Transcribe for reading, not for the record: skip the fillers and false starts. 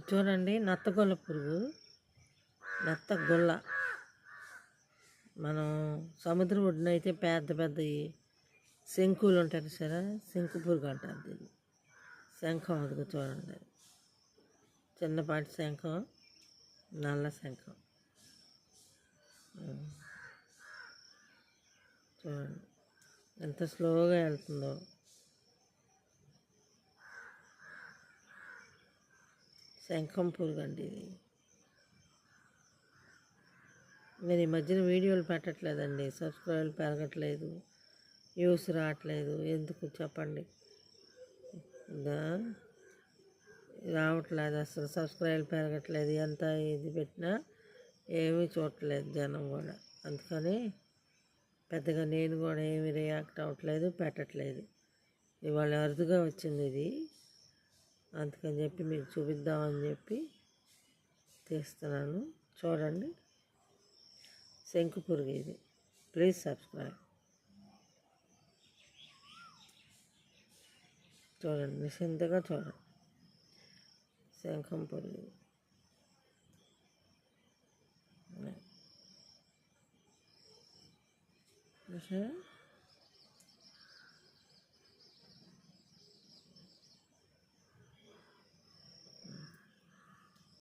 చూడండి, నత్తగొల్ల పురుగు. నత్తగొల్ల మనం సముద్రం ఒడ్డున అయితే పెద్ద పెద్దవి శంకులు ఉంటాయి సరే, శంకు పురుగు అంటారు దీన్ని. శంఖం అదిగో చూడండి, చిన్నపాటి శంఖం, నల్ల శంఖం. చూడండి ఎంత స్లోగా వెళ్తుందో. శంఖం పురుగు అండి ఇది. నేను ఈ మధ్యన వీడియోలు పెట్టట్లేదండి, సబ్స్క్రైబర్లు పెరగట్లేదు, వ్యూస్ రావట్లేదు. ఎందుకు చెప్పండి? రావట్లేదు అసలు, సబ్స్క్రైబర్లు పెరగట్లేదు. ఎంత ఇది పెట్టినా ఏమీ చూడట్లేదు జనం కూడా. అందుకని పెద్దగా నేను కూడా ఏమీ రియాక్ట్ అవ్వట్లేదు, పెట్టట్లేదు. ఇవాళ అరుదుగా వచ్చింది ఇది, అందుకని చెప్పి మీకు చూపిద్దామని చెప్పి తీస్తున్నాను. చూడండి, శంకు పురుగు ఇది. Please subscribe. చూడండి, నిశ్చింతగా చూడండి, శంఖం పురుగు. చూసారా?